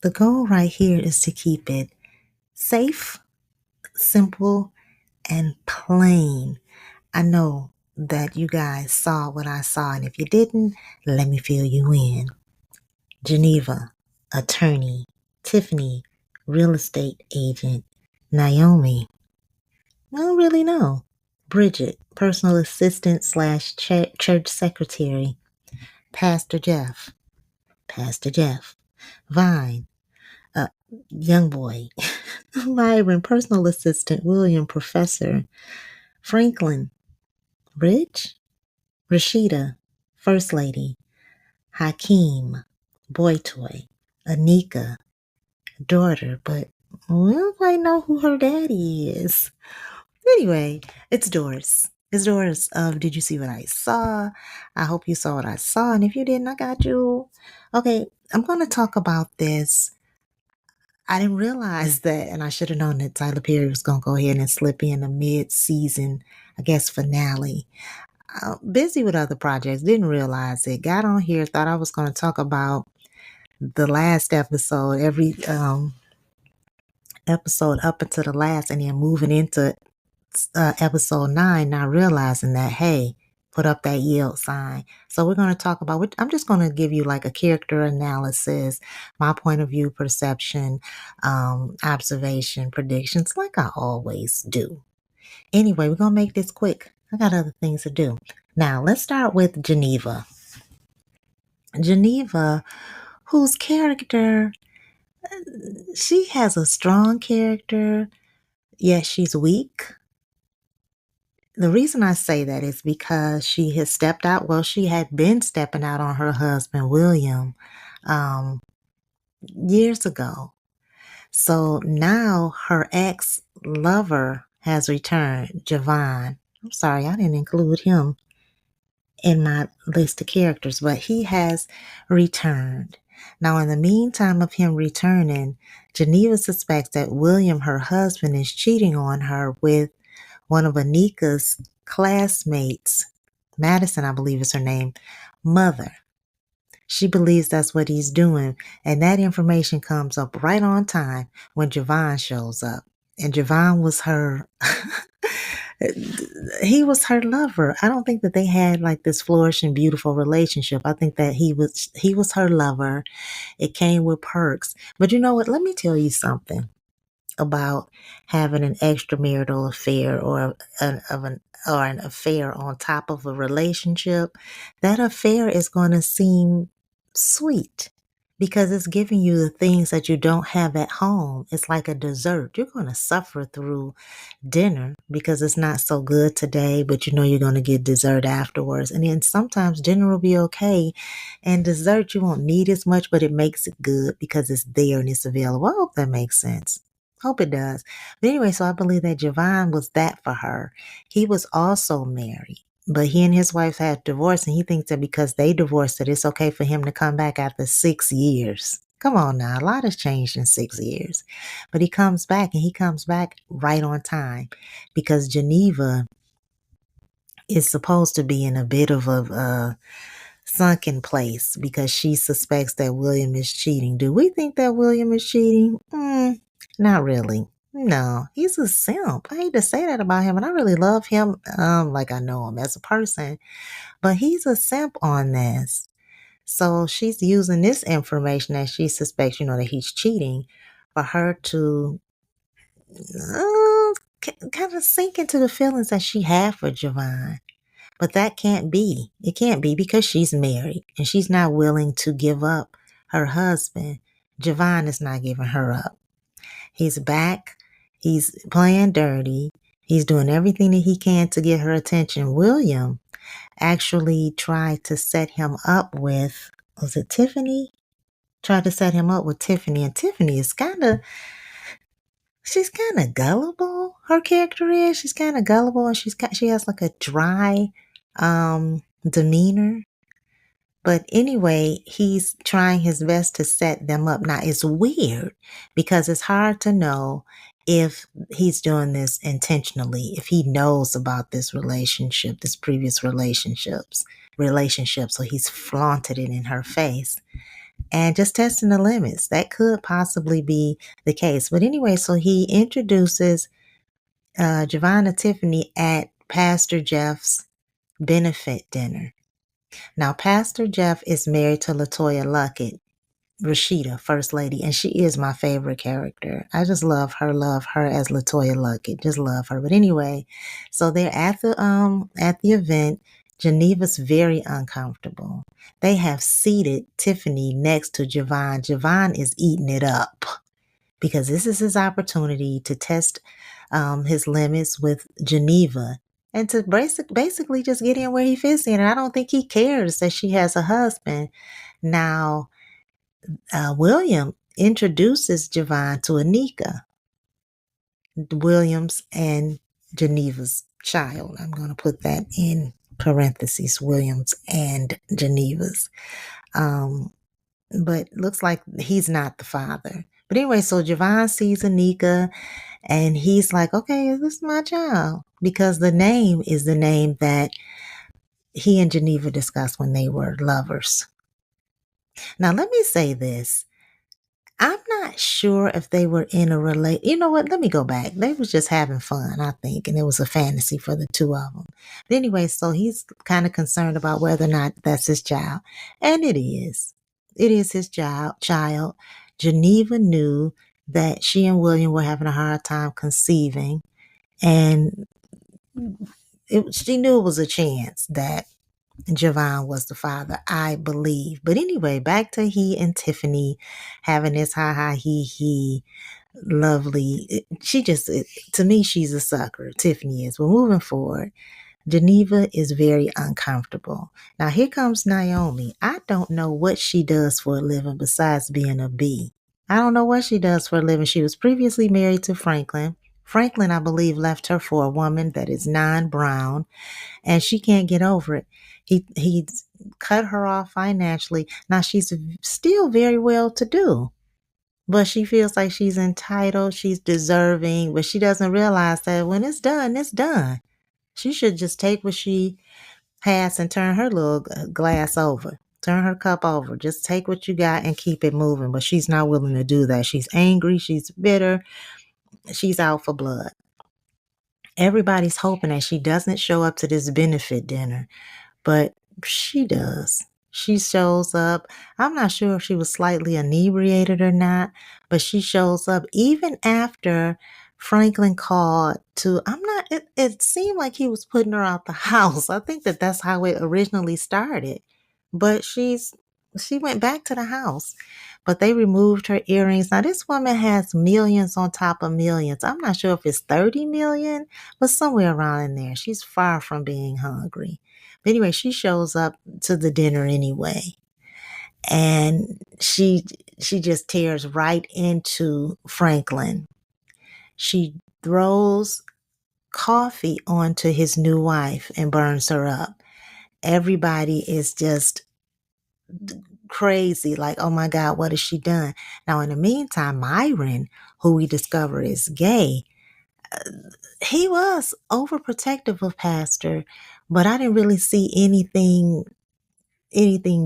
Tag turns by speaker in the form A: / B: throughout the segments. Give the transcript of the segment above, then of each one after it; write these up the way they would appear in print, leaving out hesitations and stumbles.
A: The goal right here is to keep it safe, simple, and plain. I know that you guys saw what I saw, and if you didn't, let me fill you in. Geneva, attorney. Tiffany, real estate agent. Naomi, I don't really know. Bridgette, personal assistant slash church secretary. Pastor Jeff, Pastor Jeff. Vine, uh, young boy. Myron, personal assistant. William, professor. Franklin, Rich. Rasheeda, first lady. Hakeem, boy toy. Anika, daughter, but we don't quite know who her daddy is. Anyway, it's Doris. It's Doris of Did You See What I Saw? I hope you saw what I saw, and if you didn't, I got you. Okay, I'm going to talk about this. I didn't realize that, and I should have known that Tyler Perry was going to go ahead and slip in a mid-season, I guess, finale. Busy with other projects, didn't realize it. Got on here, thought I was going to talk about the last episode, every episode up until the last, and then moving into episode 9, not realizing that, hey, put up that yield sign. So we're going to talk about, I'm just going to give you like a character analysis, my point of view, perception, observation, predictions, like I always do. Anyway, we're going to make this quick. I got other things to do. Now, let's start with Geneva. Geneva, whose character, she has a strong character, yet she's weak. The reason I say that is because she has stepped out. Well, she had been stepping out on her husband, William, years ago. So now her ex-lover has returned, Javon. I'm sorry, I didn't include him in my list of characters, but he has returned. Now, in the meantime of him returning, Geneva suspects that William, her husband, is cheating on her with one of Anika's classmates, Madison, I believe is her name, mother. She believes that's what he's doing, and that information comes up right on time when Javon shows up. And Javon was her he was her lover. I don't think that they had like this flourishing, beautiful relationship. I think that he was her lover. It came with perks. But you know what? Let me tell you something about having an extramarital affair or an affair on top of a relationship. That affair is going to seem sweet because it's giving you the things that you don't have at home. It's like a dessert. You're going to suffer through dinner because it's not so good today, but you know you're going to get dessert afterwards. And then sometimes dinner will be okay, and dessert you won't need as much, but it makes it good because it's there and it's available. I hope that makes sense. Hope it does. But anyway, so I believe that Javon was that for her. He was also married, but he and his wife had divorced, and he thinks that because they divorced that it's okay for him to come back after 6 years. Come on now, a lot has changed in 6 years. But he comes back, and he comes back right on time because Geneva is supposed to be in a bit of a sunken place because she suspects that William is cheating. Do we think that William is cheating? Not really. No, he's a simp. I hate to say that about him, and I really love him, like I know him as a person, but he's a simp on this. So she's using this information that she suspects, that he's cheating for her to kind of sink into the feelings that she had for Javon. But that can't be. It can't be because she's married and she's not willing to give up her husband. Javon is not giving her up. He's back. He's playing dirty. He's doing everything that he can to get her attention. William actually tried to set him up with, was it Tiffany? Tried to set him up with Tiffany. And Tiffany is she's kind of gullible. Her character is. She's kind of gullible, and she has like a dry demeanor. But anyway, he's trying his best to set them up. Now, it's weird because it's hard to know if he's doing this intentionally, if he knows about this relationship, this previous relationship, so he's flaunted it in her face. and just testing the limits. That could possibly be the case. But anyway, so he introduces Javon and Tiffany at Pastor Jeff's benefit dinner. Now, Pastor Jeff is married to LaToya Luckett, Rasheeda, First Lady, and she is my favorite character. I just love her as LaToya Luckett. Just love her. But anyway, so they're at the event. Geneva's very uncomfortable. They have seated Tiffany next to Javon. Javon is eating it up because this is his opportunity to test his limits with Geneva and to basically just get in where he fits in. And I don't think he cares that she has a husband. Now, William introduces Javon to Anika, Williams and Geneva's child. I'm going to put that in parentheses, Williams and Geneva's. But looks like he's not the father. But anyway, so Javon sees Anika and he's like, okay, this is my child. Because the name is the name that he and Geneva discussed when they were lovers. Now, let me say this. I'm not sure if they were in a relate. You know what? Let me go back. They was just having fun, I think, and it was a fantasy for the two of them. But anyway, so he's kind of concerned about whether or not that's his child, and it is. It is his child. Geneva knew that she and William were having a hard time conceiving, and she knew it was a chance that Javon was the father, I believe. But anyway, back to he and Tiffany having this he lovely. She just, to me, she's a sucker. Tiffany is. We're moving forward. Geneva is very uncomfortable. Now here comes Naomi. I don't know what she does for a living besides being a bee. I don't know what she does for a living. She was previously married to Franklin. Franklin, I believe, left her for a woman that is non-brown, and she can't get over it. He cut her off financially. Now she's still very well to do, but she feels like she's entitled, she's deserving, but she doesn't realize that when it's done, it's done. She should just take what she has and turn her little glass over, turn her cup over. Just take what you got and keep it moving. But she's not willing to do that. She's angry, she's bitter, she's out for blood. Everybody's hoping that she doesn't show up to this benefit dinner, but she does. She shows up. I'm not sure if she was slightly inebriated or not, but she shows up even after Franklin called to, it seemed like he was putting her out the house. I think that's how it originally started, but she went back to the house, but they removed her earrings. Now this woman has millions on top of millions. I'm not sure if it's 30 million, but somewhere around in there. She's far from being hungry. But anyway, she shows up to the dinner anyway. And she just tears right into Franklin. She throws coffee onto his new wife and burns her up. Everybody is just crazy, like, oh my God, what has she done? Now, in the meantime, Myron, who we discover is gay, he was overprotective of Pastor, but I didn't really see anything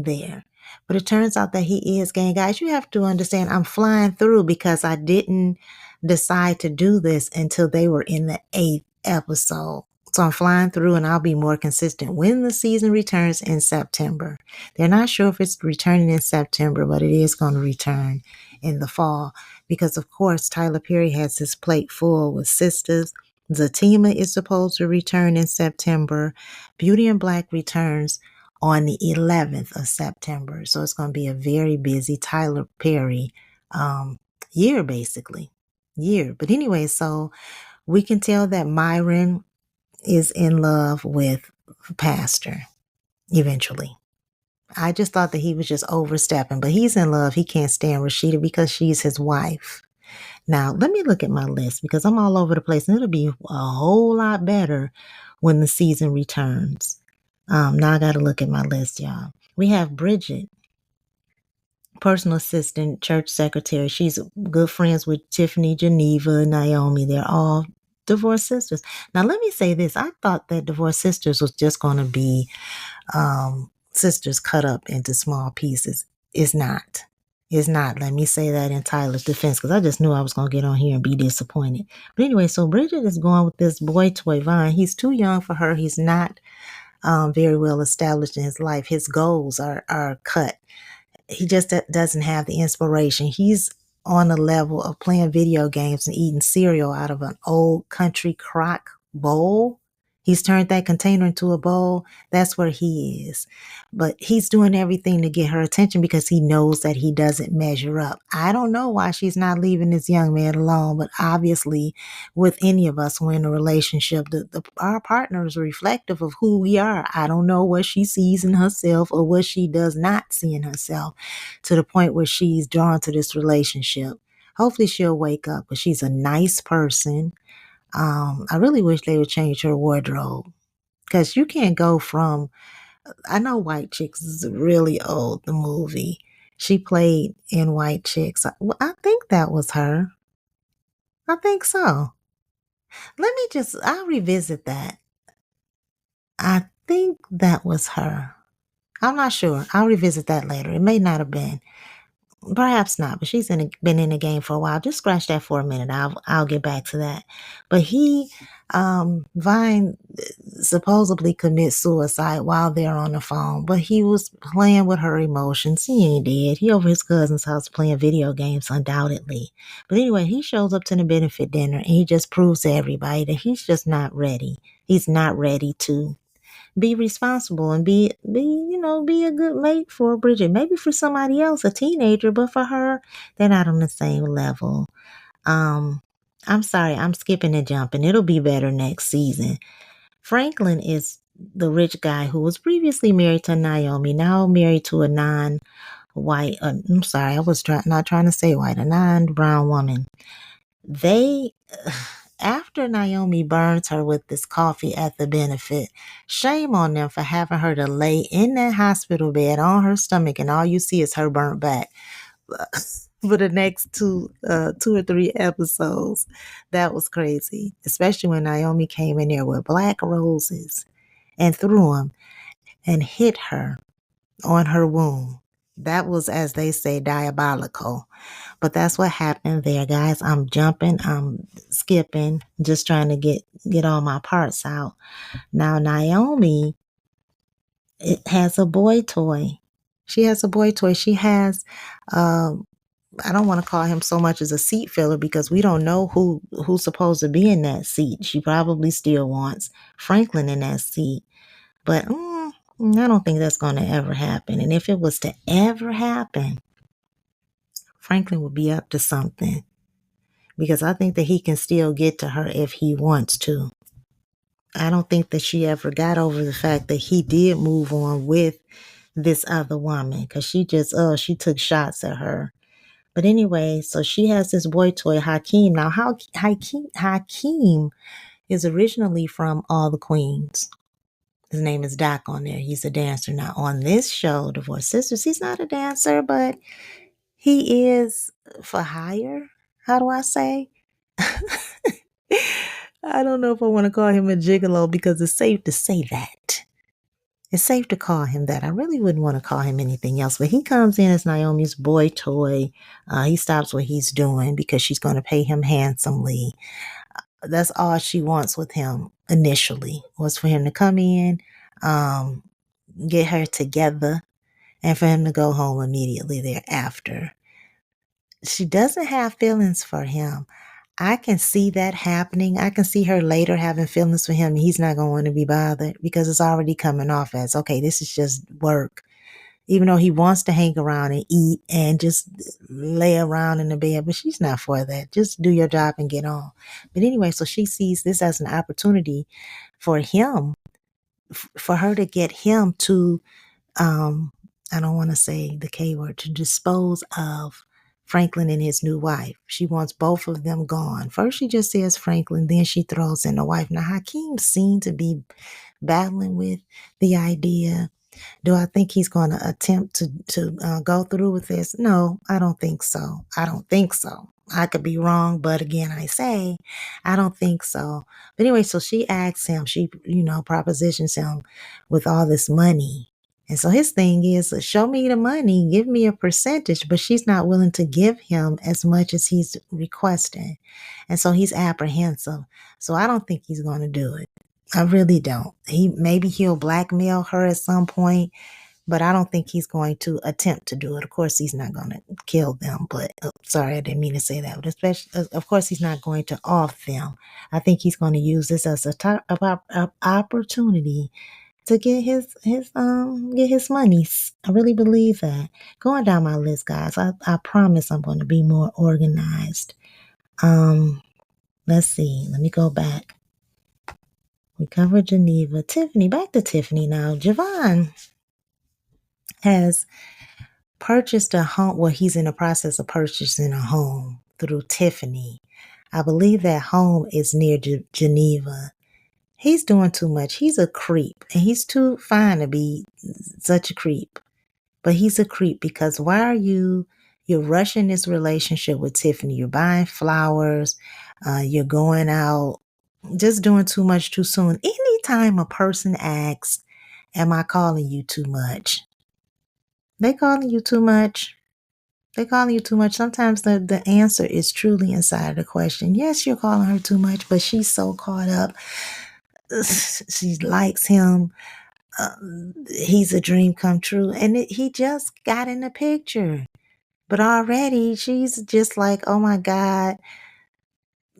A: there. But it turns out that he is gay. Guys, you have to understand, I'm flying through because I didn't decide to do this until they were in the 8th episode. So I'm flying through and I'll be more consistent when the season returns in September. They're not sure if it's returning in September, but it is going to return in the fall because, of course, Tyler Perry has his plate full with Sistas. Zatima is supposed to return in September. Beauty and Black returns on the 11th of September. So it's going to be a very busy Tyler Perry year, basically. But anyway, so we can tell that Myron is in love with Pastor eventually. I just thought that he was just overstepping, but he's in love. He can't stand Rasheeda because she's his wife. Now, let me look at my list because I'm all over the place, and it'll be a whole lot better when the season returns. Now I got to look at my list, y'all. We have Bridgette, personal assistant, church secretary. She's good friends with Tiffany, Geneva, Naomi. They're all divorced sisters. Now, let me say this. I thought that divorced sisters was just going to be sisters cut up into small pieces. It's not. It's not. Let me say that in Tyler's defense, because I just knew I was going to get on here and be disappointed. But anyway, so Bridgette is going with this boy toy Vine. He's too young for her. He's not very well established in his life. His goals are cut. He just doesn't have the inspiration. He's on a level of playing video games and eating cereal out of an old country crock bowl. He's turned that container into a bowl. That's where he is. But he's doing everything to get her attention because he knows that he doesn't measure up. I don't know why she's not leaving this young man alone, but obviously with any of us, we're in a relationship, our partner is reflective of who we are. I don't know what she sees in herself or what she does not see in herself to the point where she's drawn to this relationship. Hopefully she'll wake up, because she's a nice person. I really wish they would change her wardrobe, because you can't go from, I know White Chicks is really old, the movie. She played in White Chicks. I think that was her. I think so. I'll revisit that. I think that was her. I'm not sure. I'll revisit that later. It may not have been. Perhaps not, but she's been in the game for a while. Just scratch that for a minute. I'll get back to that. But Vine supposedly commits suicide while they're on the phone, but he was playing with her emotions. He ain't dead. He over his cousin's house playing video games, undoubtedly. But anyway, he shows up to the benefit dinner and he just proves to everybody that he's just not ready. He's not ready to be responsible and be a good mate for Bridgette. Maybe for somebody else, a teenager, but for her, they're not on the same level. I'm sorry, I'm skipping and jumping. It'll be better next season. Franklin is the rich guy who was previously married to Naomi, now married to a non-white, I'm sorry, I was not trying to say white, a non-brown woman. They, after Naomi burns her with this coffee at the benefit, shame on them for having her to lay in that hospital bed on her stomach, and all you see is her burnt back for the next two or three episodes. That was crazy, especially when Naomi came in there with black roses and threw them and hit her on her wound. That was, as they say, diabolical. But that's what happened there, guys. I'm jumping, I'm skipping, just trying to get all my parts out. Now, Naomi, it has a boy toy. She has a boy toy. She has, I don't want to call him so much as a seat filler, because we don't know who's supposed to be in that seat. She probably still wants Franklin in that seat. But I don't think that's going to ever happen. And if it was to ever happen, Franklin would be up to something, because I think that he can still get to her if he wants to. I don't think that she ever got over the fact that he did move on with this other woman, because she took shots at her. But anyway, so she has this boy toy, Hakeem. Now, Hakeem is originally from All the Queens. His name is Doc on there. He's a dancer. Now, on this show, Divorce Sisters, he's not a dancer, but he is for hire. How do I say? I don't know if I want to call him a gigolo, because it's safe to say that. It's safe to call him that. I really wouldn't want to call him anything else. But he comes in as Naomi's boy toy. He stops what he's doing because she's going to pay him handsomely. That's all she wants with him initially, was for him to come in, get her together, and for him to go home immediately thereafter. She doesn't have feelings for him. I can see that happening. I can see her later having feelings for him. He's not going to want to be bothered, because it's already coming off as, okay, this is just work. Even though he wants to hang around and eat and just lay around in the bed, but she's not for that. Just do your job and get on. But anyway, so she sees this as an opportunity for him, for her to get him to, I don't want to say the K word, to dispose of Franklin and his new wife. She wants both of them gone. First, she just says Franklin, then she throws in the wife. Now, Hakeem seemed to be battling with the idea. Do I think he's going to attempt to go through with this? No, I don't think so. I could be wrong, but again, I say, I don't think so. But anyway, so she asks him, she, propositions him with all this money And so his thing is, show me the money, give me a percentage, but she's not willing to give him as much as he's requesting. And so he's apprehensive. So I don't think he's going to do it. I really don't. Maybe he'll blackmail her at some point, but I don't think he's going to attempt to do it. Of course, he's not going to kill them, but sorry, I didn't mean to say that. But especially, of course, he's not going to off them. I think he's going to use this as a opportunity to get his monies. I really believe that. Going down my list, guys, I promise I'm going to be more organized. Let's see. Let me go back. We covered Geneva. Tiffany, back to Tiffany now. Javon has purchased a home. Well, he's in the process of purchasing a home through Tiffany. I believe that home is near Geneva. He's doing too much. He's a creep, and he's too fine to be such a creep. But he's a creep because you're rushing this relationship with Tiffany. You're buying flowers. You're going out, just doing too much too soon. Anytime a person asks, am I calling you too much? They calling you too much. They're calling you too much. Sometimes the answer is truly inside the question. Yes, you're calling her too much, but she's so caught up. She likes him. He's a dream come true. And he just got in the picture. But already she's just like, oh my God,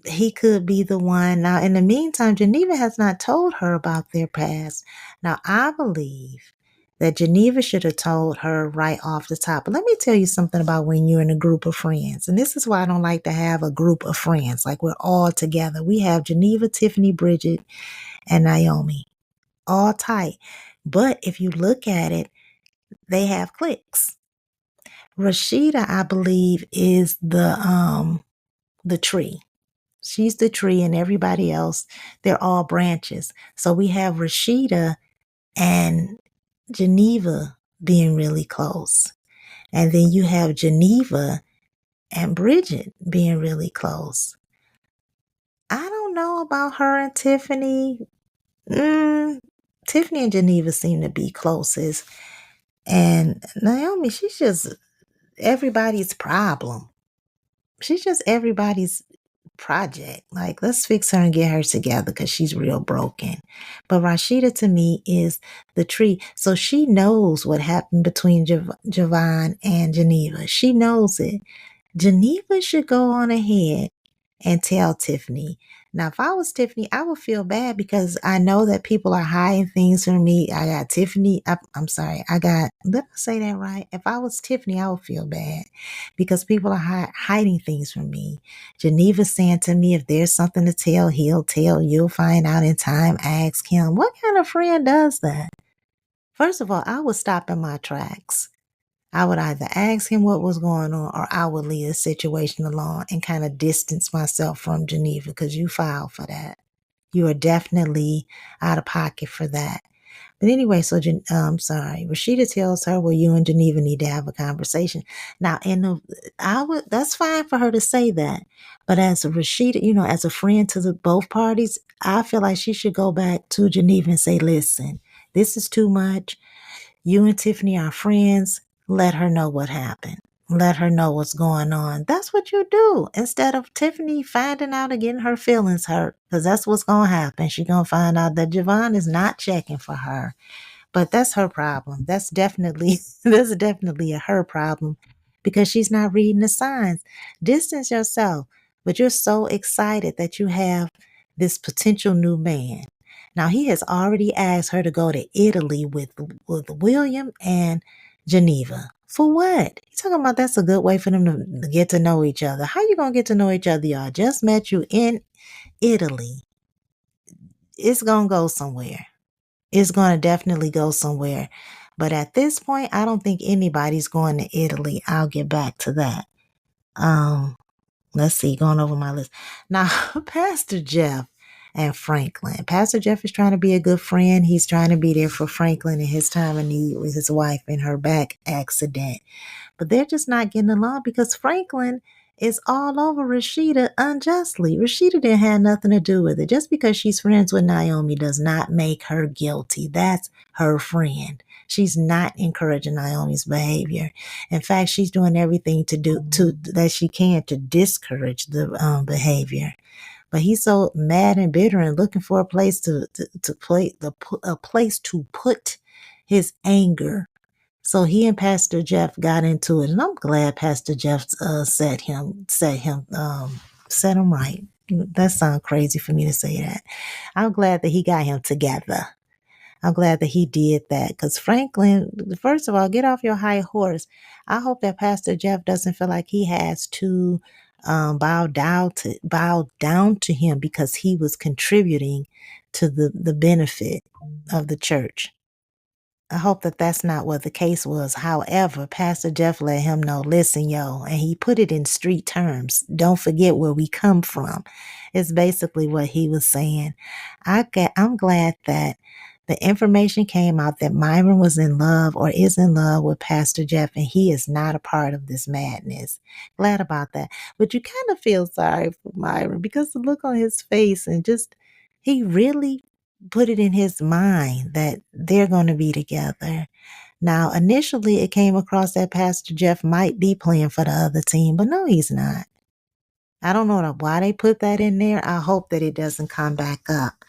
A: he could be the one. Now, in the meantime, Geneva has not told her about their past. Now, I believe that Geneva should have told her right off the top. But let me tell you something about when you're in a group of friends. And this is why I don't like to have a group of friends. Like we're all together. We have Geneva, Tiffany, Bridgette, and Naomi. All tight. But if you look at it, they have cliques. Rasheeda, I believe, is the tree. She's the tree, and everybody else, they're all branches. So we have Rasheeda and Geneva being really close. And then you have Geneva and Bridgette being really close. I don't know about her and Tiffany. Tiffany and Geneva seem to be closest. And Naomi, she's just everybody's problem. She's just everybody's project. Like, let's fix her and get her together because she's real broken. But Rasheeda to me is the tree. So she knows what happened between Javon and Geneva. She knows it. Geneva should go on ahead and tell Tiffany. Now, if I was Tiffany, I would feel bad because I know that people are hiding things from me. I got Tiffany. I'm sorry. Let me say that right. If I was Tiffany, I would feel bad because people are hiding things from me. Geneva's saying to me, if there's something to tell, he'll tell. You'll find out in time. Ask him. What kind of friend does that? First of all, I would stop in my tracks. I would either ask him what was going on or I would leave the situation alone and kind of distance myself from Geneva because you filed for that. You are definitely out of pocket for that. But anyway, so Rasheeda tells her, well, you and Geneva need to have a conversation. Now, that's fine for her to say that. But as Rasheeda, as a friend to both parties, I feel like she should go back to Geneva and say, listen, this is too much. You and Tiffany are friends. Let her know what happened. Let her know what's going on. That's what you do. Instead of Tiffany finding out and getting her feelings hurt, because that's what's going to happen. She's going to find out that Javon is not checking for her. But that's her problem. That's definitely a her problem because she's not reading the signs. Distance yourself, but you're so excited that you have this potential new man. Now, he has already asked her to go to Italy with William and Geneva. For what? He's talking about that's a good way for them to get to know each other. How you going to get to know each other? Y'all just met you in Italy. It's going to go somewhere. It's going to definitely go somewhere. But at this point, I don't think anybody's going to Italy. I'll get back to that. Let's see, going over my list. Now, Pastor Jeff and Franklin. Pastor Jeff is trying to be a good friend. He's trying to be there for Franklin in his time of need with his wife in her back accident. But they're just not getting along because Franklin is all over Rasheeda unjustly. Rasheeda didn't have nothing to do with it. Just because she's friends with Naomi does not make her guilty. That's her friend. She's not encouraging Naomi's behavior. In fact, she's doing everything that she can to discourage the behavior. But he's so mad and bitter and looking for a place a place to put his anger. So he and Pastor Jeff got into it, and I'm glad Pastor Jeff set him right. That sounds crazy for me to say that. I'm glad that he got him together. I'm glad that he did that, because Franklin, first of all, get off your high horse. I hope that Pastor Jeff doesn't feel like he has to bow down to him because he was contributing to the benefit of the church. I hope that that's not what the case was. However, Pastor Jeff let him know, listen, yo, and he put it in street terms. Don't forget where we come from. It's basically what he was saying. I'm glad that the information came out that Myron was in love or is in love with Pastor Jeff, and he is not a part of this madness. Glad about that. But you kind of feel sorry for Myron because the look on his face and just, he really put it in his mind that they're going to be together. Now, initially, it came across that Pastor Jeff might be playing for the other team, but no, he's not. I don't know why they put that in there. I hope that it doesn't come back up.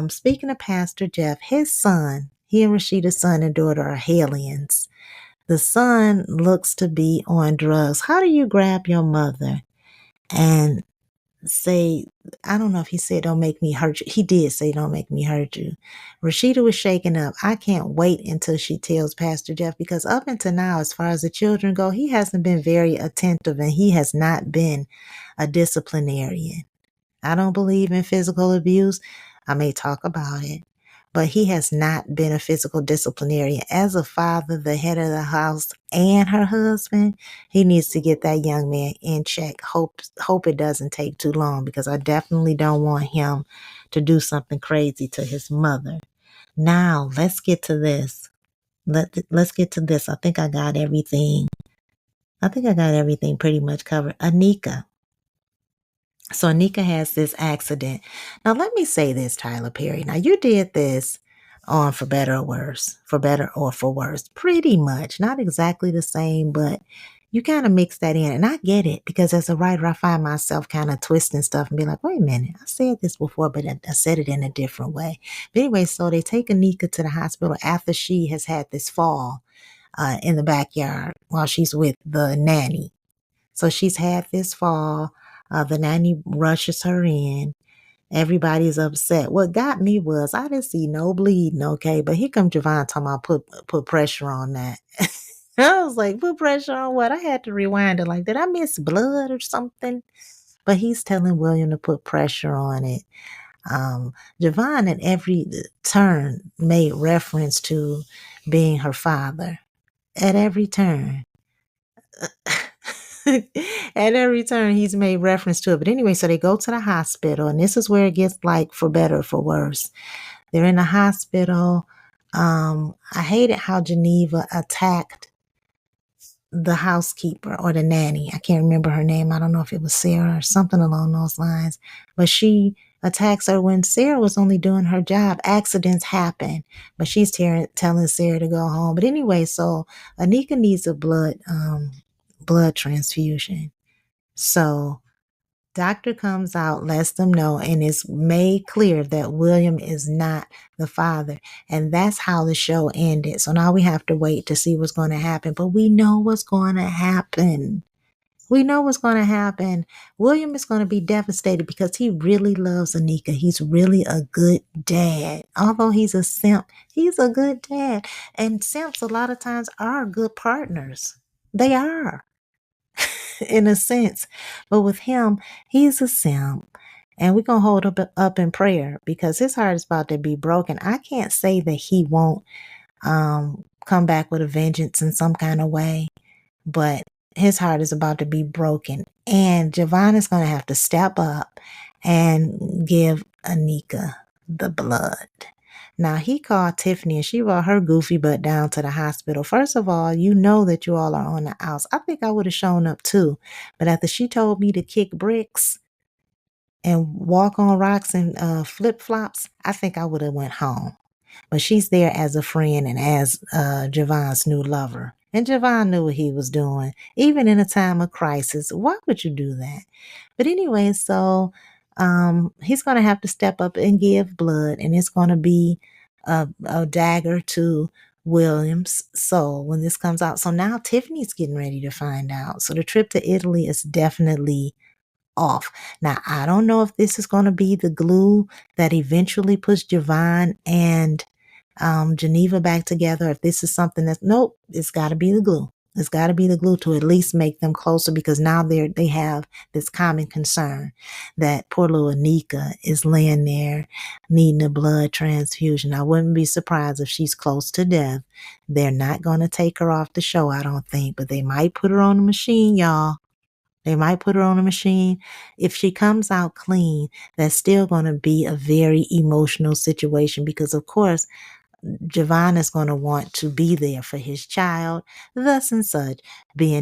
A: Speaking of Pastor Jeff, his son, he and Rasheeda's son and daughter are aliens. The son looks to be on drugs. How do you grab your mother and say, I don't know if he said, don't make me hurt you. He did say, don't make me hurt you. Rasheeda was shaken up. I can't wait until she tells Pastor Jeff, because up until now, as far as the children go, he hasn't been very attentive and he has not been a disciplinarian. I don't believe in physical abuse. I may talk about it, but he has not been a physical disciplinarian. As a father, the head of the house, and her husband, he needs to get that young man in check. Hope it doesn't take too long, because I definitely don't want him to do something crazy to his mother. Now, let's get to this. Let's get to this. I think I got everything pretty much covered. Anika. So Anika has this accident. Now, let me say this, Tyler Perry. Now, you did this on For Better or Worse, For Better or For Worse, pretty much. Not exactly the same, but you kind of mix that in. And I get it, because as a writer, I find myself kind of twisting stuff and be like, wait a minute, I said this before, but I said it in a different way. But anyway, so they take Anika to the hospital after she has had this fall in the backyard while she's with the nanny. So she's had this fall. The nanny rushes her in. Everybody's upset. What got me was I didn't see no bleeding, okay? But here come Javon talking about put pressure on that. I was like, put pressure on what? I had to rewind it. Like, did I miss blood or something? But he's telling William to put pressure on it. Javon at every turn made reference to being her father. At every turn. At every turn, he's made reference to it. But anyway, so they go to the hospital, and this is where it gets like for better or for worse. They're in the hospital. I hated how Geneva attacked the housekeeper or the nanny. I can't remember her name. I don't know if it was Sarah or something along those lines. But she attacks her when Sarah was only doing her job. Accidents happen, but she's telling Sarah to go home. But anyway, so Anika needs a blood transfusion. So doctor comes out, lets them know, and it's made clear that William is not the father. And that's how the show ended. So now we have to wait to see what's going to happen. But we know what's going to happen. We know what's going to happen. William is going to be devastated because he really loves Anika. He's really a good dad. Although he's a simp, he's a good dad. And simps a lot of times are good partners. They are. In a sense. But with him, he's a simp. And we're going to hold up in prayer, because his heart is about to be broken. I can't say that he won't come back with a vengeance in some kind of way, but his heart is about to be broken. And Javon is going to have to step up and give Anika the blood. Now, he called Tiffany and she brought her goofy butt down to the hospital. First of all, you know that you all are on the outs. I think I would have shown up too. But after she told me to kick bricks and walk on rocks and flip-flops, I think I would have went home. but she's there as a friend and as Javon's new lover. And Javon knew what he was doing, even in a time of crisis. Why would you do that? But anyway, so he's going to have to step up and give blood, and it's going to be a dagger to William's soul when this comes out. So now Tiffany's getting ready to find out. So the trip to Italy is definitely off. Now, I don't know if this is going to be the glue that eventually puts Javon and Geneva back together. If this is something that's, nope, it's got to be the glue. It's got to be the glue to at least make them closer, because now they have this common concern that poor little Anika is laying there needing a blood transfusion. I wouldn't be surprised if she's close to death. They're not going to take her off the show, I don't think, but they might put her on the machine, y'all. They might put her on a machine. If she comes out clean, that's still going to be a very emotional situation, because, of course, Javon is going to want to be there for his child, thus and such, being